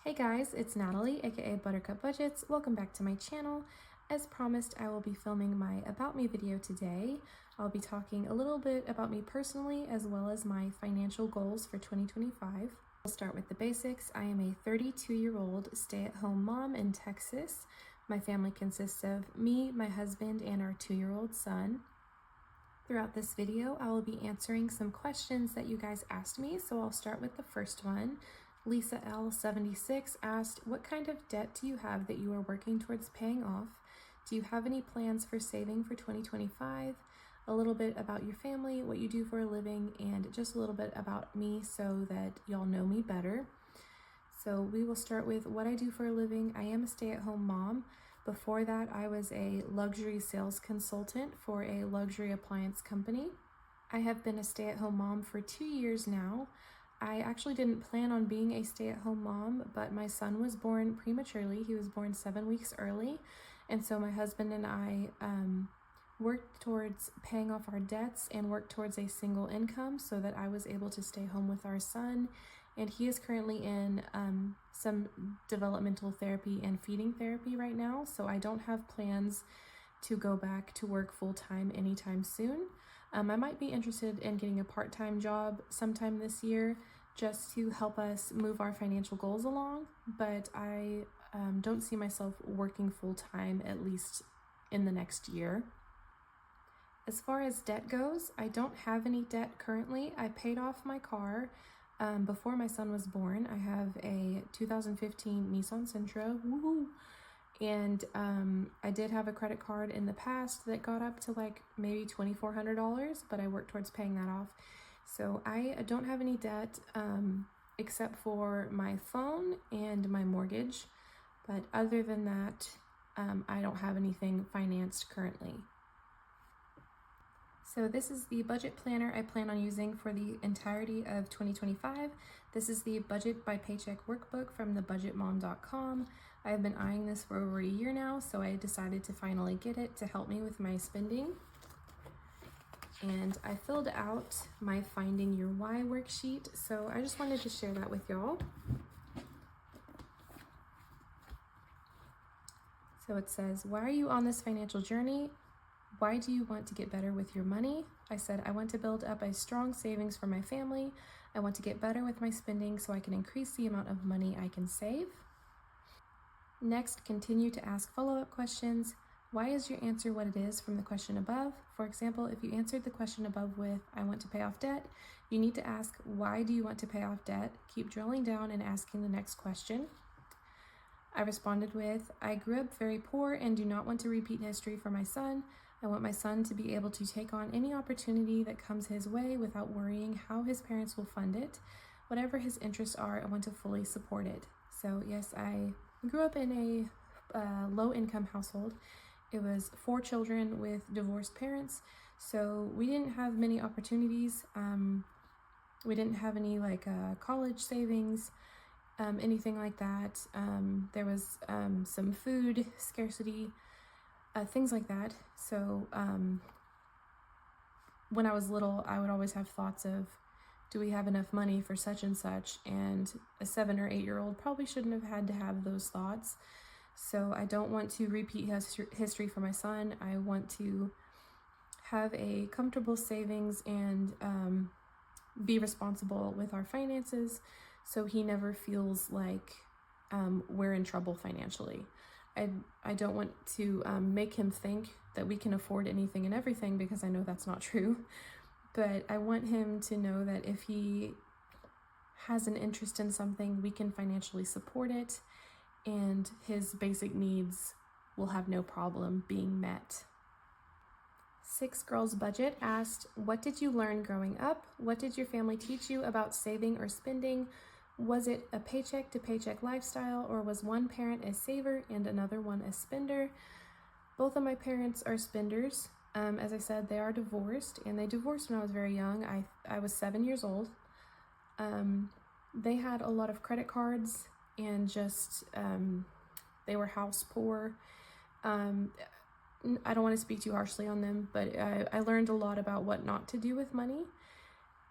Hey guys, it's Natalie, aka Buttercup Budgets. Welcome back to my channel. As promised, I will be filming my About Me video today. I'll be talking a little bit about me personally as well as my financial goals for 2025. We'll start with the basics. I am a 32-year-old stay-at-home mom in Texas. My family consists of me, my husband, and our 2-year-old son. Throughout this video, I will be answering some questions that you guys asked me, so I'll start with the first one. Lisa L76 asked, what kind of debt do you have that you are working towards paying off? Do you have any plans for saving for 2025? A little bit about your family, what you do for a living, and just a little bit about me so that y'all know me better. So we will start with what I do for a living. I am a stay-at-home mom. Before that, I was a luxury sales consultant for a luxury appliance company. I have been a stay-at-home mom for 2 years now. I actually didn't plan on being a stay-at-home mom, but my son was born prematurely. He was born 7 weeks early. And so my husband and I worked towards paying off our debts and worked towards a single income so that I was able to stay home with our son. And he is currently in some developmental therapy and feeding therapy right now. So I don't have plans to go back to work full-time anytime soon. I might be interested in getting a part-time job sometime this year just to help us move our financial goals along, but I don't see myself working full-time at least in the next year. As far as debt goes, I don't have any debt currently. I paid off my car before my son was born. I have a 2015 Nissan Sentra. Woohoo! And I did have a credit card in the past that got up to like maybe $2,400, but I worked towards paying that off. So I don't have any debt except for my phone and my mortgage. But other than that, I don't have anything financed currently. So this is the budget planner I plan on using for the entirety of 2025. This is the Budget by Paycheck workbook from thebudgetmom.com. I've been eyeing this for over a year now, so I decided to finally get it to help me with my spending. And I filled out my Finding Your Why worksheet, so I just wanted to share that with y'all. So it says, why are you on this financial journey? Why do you want to get better with your money? I said, I want to build up a strong savings for my family. I want to get better with my spending so I can increase the amount of money I can save. Next, continue to ask follow-up questions. Why is your answer what it is from the question above? For example, if you answered the question above with, I want to pay off debt, you need to ask, why do you want to pay off debt? Keep drilling down and asking the next question. I responded with, I grew up very poor and do not want to repeat history for my son. I want my son to be able to take on any opportunity that comes his way without worrying how his parents will fund it. Whatever his interests are, I want to fully support it. So yes, I grew up in a low-income household. It was 4 children with divorced parents, so we didn't have many opportunities. We didn't have any college savings, anything like that. There was some food scarcity, things like that. So when I was little, I would always have thoughts of, do we have enough money for such and such? And a 7 or 8-year-old probably shouldn't have had to have those thoughts. So I don't want to repeat history for my son. I want to have a comfortable savings and be responsible with our finances so he never feels like we're in trouble financially. I don't want to make him think that we can afford anything and everything, because I know that's not true. But I want him to know that if he has an interest in something, we can financially support it, and his basic needs will have no problem being met. 6 Girls Budget asked, what did you learn growing up? What did your family teach you about saving or spending? Was it a paycheck to paycheck lifestyle, or was one parent a saver and another one a spender? Both of my parents are spenders. As I said, they are divorced, and they divorced when I was very young. I was 7 years old. They had a lot of credit cards and just they were house poor. I don't want to speak too harshly on them, but I learned a lot about what not to do with money.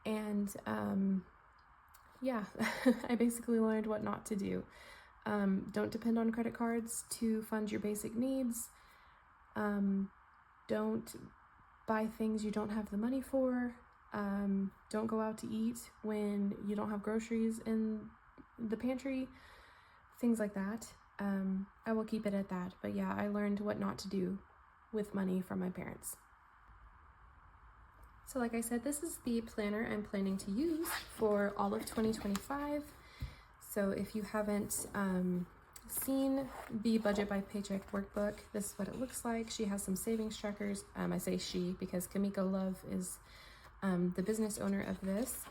And yeah, I basically learned what not to do. Don't depend on credit cards to fund your basic needs. Don't buy things you don't have the money for. Don't go out to eat when you don't have groceries in the pantry. Things like that. I will keep it at that. But yeah, I learned what not to do with money from my parents. So like I said, this is the planner I'm planning to use for all of 2025. So if you haven't seen the Budget by Paycheck workbook, this is what it looks like. She has some savings trackers. I say she because Kamiko Love is the business owner of this,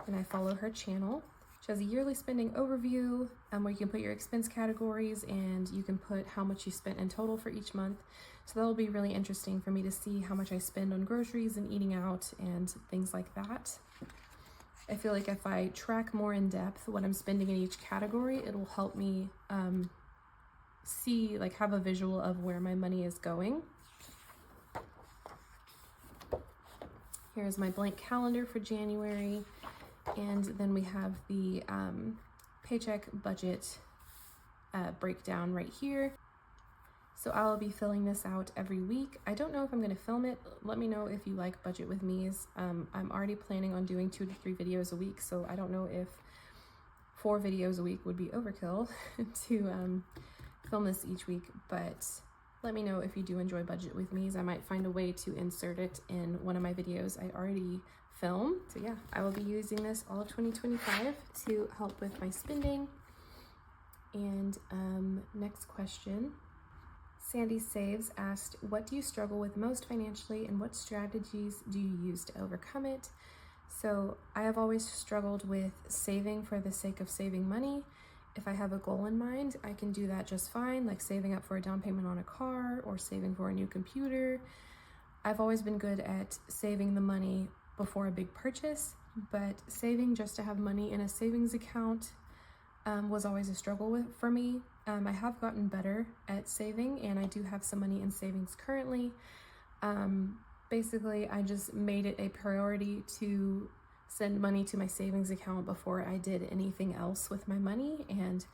and I follow her channel. She has a yearly spending overview where you can put your expense categories and you can put how much you spent in total for each month. So that'll be really interesting for me to see how much I spend on groceries and eating out and things like that. I feel like if I track more in depth what I'm spending in each category, it will help me see, like, have a visual of where my money is going. Here's my blank calendar for January. And then we have the paycheck budget breakdown right here. So I'll be filling this out every week. I don't know if I'm going to film it. Let me know if you like Budget with Me's. I'm already planning on doing 2 to 3 videos a week, so I don't know if 4 videos a week would be overkill to film this each week, but let me know if you do enjoy Budget with Me's. I might find a way to insert it in one of my videos I already film. So yeah, I will be using this all of 2025 to help with my spending. And next question. Sandy Saves asked, what do you struggle with most financially and what strategies do you use to overcome it? So I have always struggled with saving for the sake of saving money. If I have a goal in mind, I can do that just fine, like saving up for a down payment on a car or saving for a new computer. I've always been good at saving the money before a big purchase, but saving just to have money in a savings account was always a struggle for me. I have gotten better at saving, and I do have some money in savings currently. Basically, I just made it a priority to send money to my savings account before I did anything else with my money, and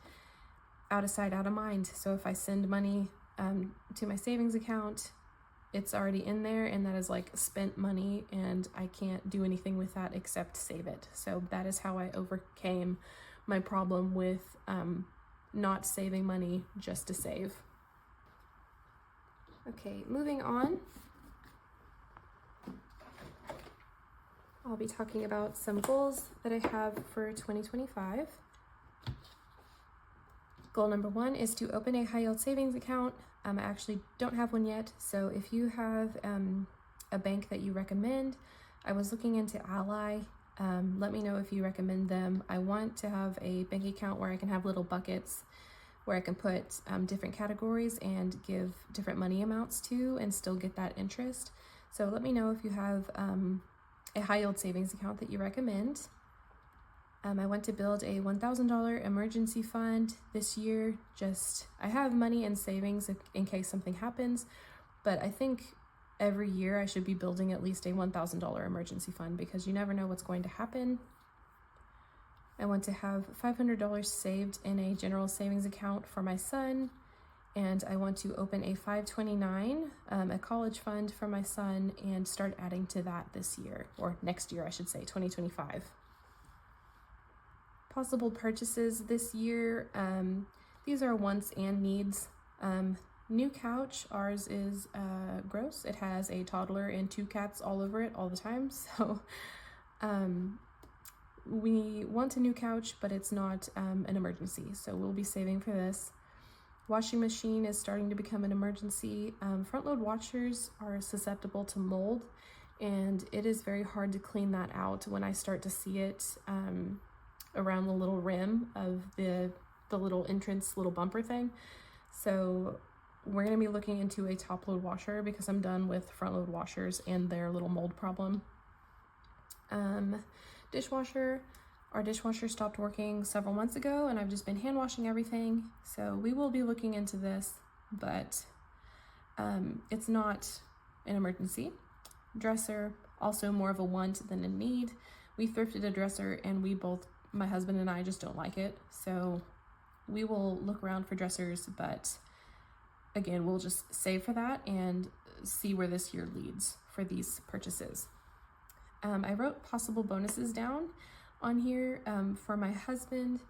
out of sight, out of mind. So if I send money to my savings account, it's already in there, and that is like spent money, and I can't do anything with that except save it. So that is how I overcame my problem with not saving money just to save. Okay, moving on. I'll be talking about some goals that I have for 2025. Goal number 1 is to open a high yield savings account. I actually don't have one yet, so if you have a bank that you recommend, I was looking into Ally. Let me know if you recommend them. I want to have a bank account where I can have little buckets where I can put different categories and give different money amounts to and still get that interest. So let me know if you have a high yield savings account that you recommend. I want to build a $1,000 emergency fund this year. I have money in savings in case something happens, but I think every year I should be building at least a $1,000 emergency fund because you never know what's going to happen. I want to have $500 saved in a general savings account for my son, and I want to open a 529, a college fund for my son, and start adding to that this year, or next year I should say, 2025. Possible purchases this year, these are wants and needs. New couch. Ours is gross. It has a toddler and 2 cats all over it all the time, so we want a new couch, but it's not an emergency, so we'll be saving for this. Washing machine is starting to become an emergency. Front load washers are susceptible to mold, and it is very hard to clean that out when I start to see it around the little rim of the little entrance, little bumper thing. So we're going to be looking into a top load washer because I'm done with front load washers and their little mold problem. Dishwasher. Our dishwasher stopped working several months ago, and I've just been hand washing everything. So we will be looking into this, but it's not an emergency. Dresser, also more of a want than a need. We thrifted a dresser, and my husband and I just don't like it. So we will look around for dressers, but again, we'll just save for that and see where this year leads for these purchases. I wrote possible bonuses down on here for my husband.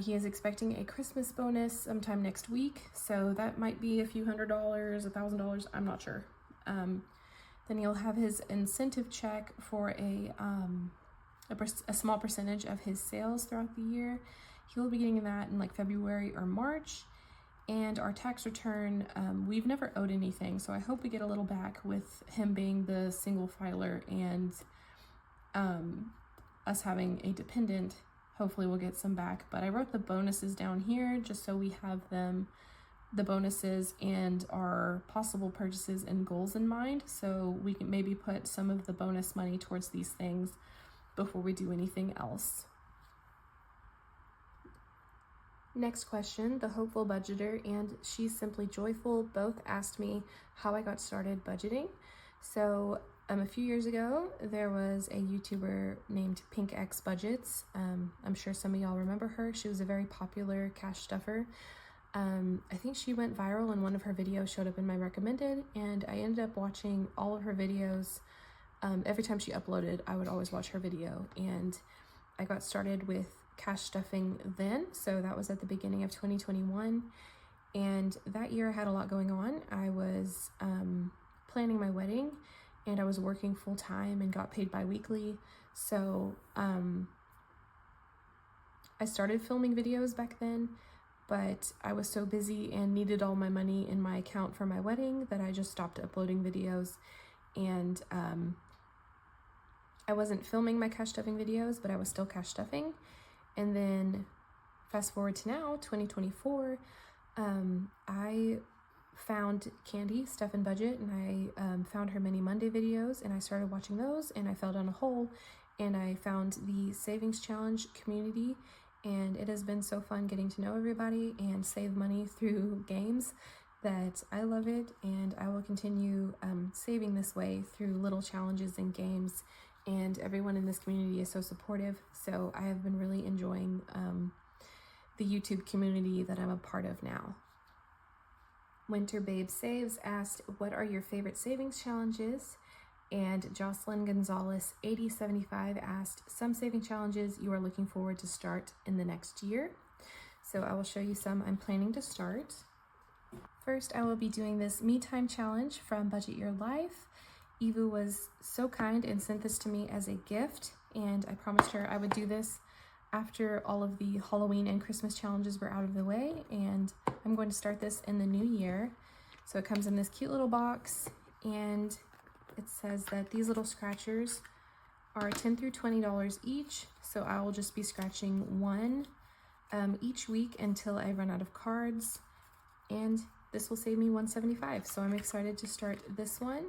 He is expecting a Christmas bonus sometime next week, so that might be a few $100, $1,000, I'm not sure. Then he'll have his incentive check for a small percentage of his sales throughout the year. He'll be getting that in like February or March. And our tax return, we've never owed anything, so I hope we get a little back with him being the single filer and us having a dependent. Hopefully we'll get some back, but I wrote the bonuses down here just so we have them, the bonuses and our possible purchases and goals in mind, so we can maybe put some of the bonus money towards these things before we do anything else. Next question, the Hopeful Budgeter and She's Simply Joyful both asked me how I got started budgeting. So a few years ago, there was a YouTuber named Pink X Budgets. I'm sure some of y'all remember her. She was a very popular cash stuffer. I think she went viral and one of her videos showed up in my recommended, and I ended up watching all of her videos. Every time she uploaded, I would always watch her video, and I got started with cash stuffing then, so that was at the beginning of 2021, and that year I had a lot going on. I was planning my wedding, and I was working full-time and got paid bi-weekly, so I started filming videos back then, but I was so busy and needed all my money in my account for my wedding that I just stopped uploading videos, and I wasn't filming my cash stuffing videos, but I was still cash stuffing. And then fast forward to now, 2024, I found Candy, Stuff and Budget, and I found her Mini Monday videos, and I started watching those, and I fell down a hole, and I found the Savings Challenge community, and it has been so fun getting to know everybody and save money through games that I love it, and I will continue saving this way through little challenges and games. And everyone in this community is so supportive, so I have been really enjoying the YouTube community that I'm a part of now. Winter Babe Saves asked, what are your favorite savings challenges? And Jocelyn Gonzalez 8075 asked, some saving challenges you are looking forward to start in the next year. So I will show you some I'm planning to start. First, I will be doing this Me Time Challenge from Budget Your Life. Eva was so kind and sent this to me as a gift, and I promised her I would do this after all of the Halloween and Christmas challenges were out of the way, and I'm going to start this in the new year. So it comes in this cute little box, and it says that these little scratchers are $10 through $20 each, so I will just be scratching one each week until I run out of cards, and this will save me $175. So I'm excited to start this one.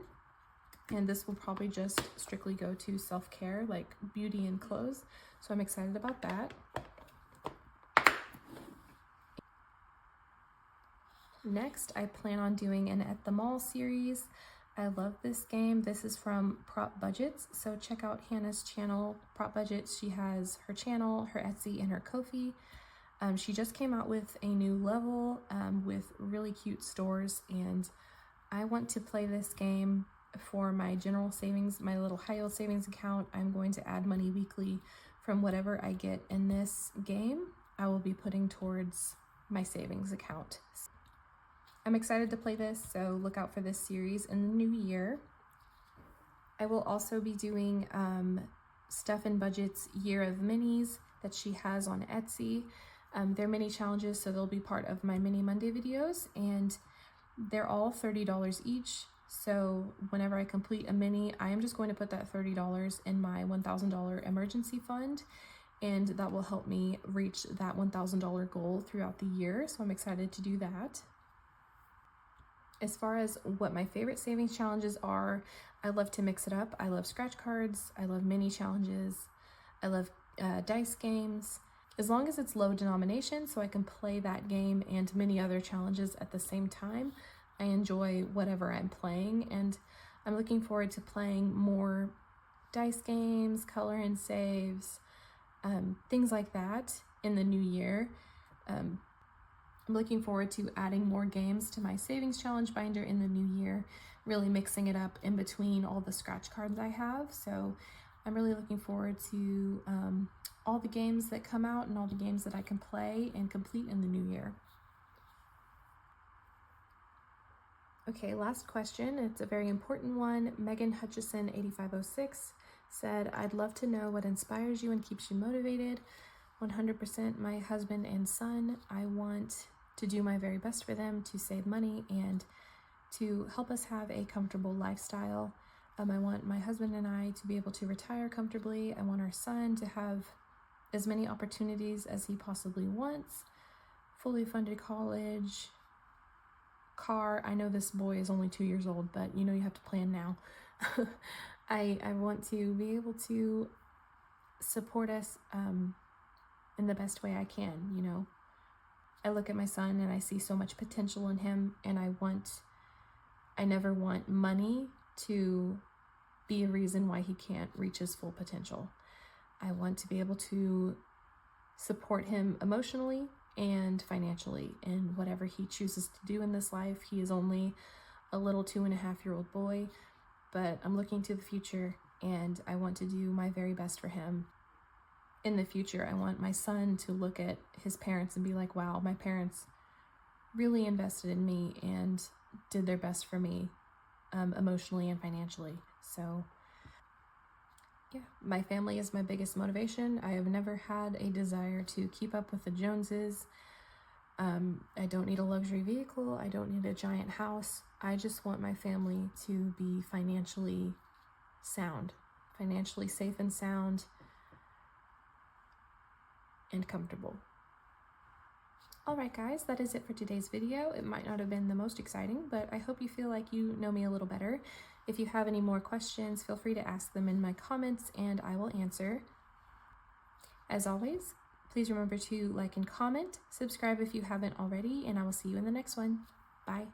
And this will probably just strictly go to self-care, like beauty and clothes. So I'm excited about that. Next, I plan on doing an At the Mall series. I love this game. This is from Prop Budgets. So check out Hannah's channel, Prop Budgets. She has her channel, her Etsy, and her Ko-fi. She just came out with a new level with really cute stores, and I want to play this game for my general savings, my little high yield savings account. I'm going to add money weekly from whatever I get in this game. I will be putting towards my savings account. I'm excited to play this, so look out for this series in the new year. I will also be doing Stuff and Budget's Year of Minis that she has on Etsy. They're mini challenges, so they'll be part of my Mini Monday videos, and they're all $30 each. So whenever I complete a mini, I am just going to put that $30 in my $1,000 emergency fund, and that will help me reach that $1,000 goal throughout the year. So I'm excited to do that. As far as what my favorite savings challenges are, I love to mix it up. I love scratch cards, I love mini challenges, I love dice games, as long as it's low denomination so I can play that game and many other challenges at the same time. I enjoy whatever I'm playing, and I'm looking forward to playing more dice games, color and saves, things like that in the new year. I'm looking forward to adding more games to my savings challenge binder in the new year, really mixing it up in between all the scratch cards I have. So I'm really looking forward to all the games that come out and all the games that I can play and complete in the new year. Okay, last question. It's a very important one. Megan Hutchison 8506 said, I'd love to know what inspires you and keeps you motivated. 100% my husband and son. I want to do my very best for them, to save money and to help us have a comfortable lifestyle. I want my husband and I to be able to retire comfortably. I want our son to have as many opportunities as he possibly wants. Fully funded college, car. I know this boy is only 2 years old, but you have to plan now. I want to be able to support us in the best way I can. I look at my son and I see so much potential in him, and I never want money to be a reason why he can't reach his full potential. I want to be able to support him emotionally and financially in whatever he chooses to do in this life. He is only a little 2.5-year-old boy, but I'm looking to the future and I want to do my very best for him. In the future, I want my son to look at his parents and be like, wow, my parents really invested in me and did their best for me emotionally and financially. So yeah, my family is my biggest motivation. I have never had a desire to keep up with the Joneses. I don't need a luxury vehicle. I don't need a giant house. I just want my family to be financially sound, financially safe and sound, and comfortable. Alright guys, that is it for today's video. It might not have been the most exciting, but I hope you feel like you know me a little better. If you have any more questions, feel free to ask them in my comments and I will answer. As always, please remember to like and comment, subscribe if you haven't already, and I will see you in the next one. Bye.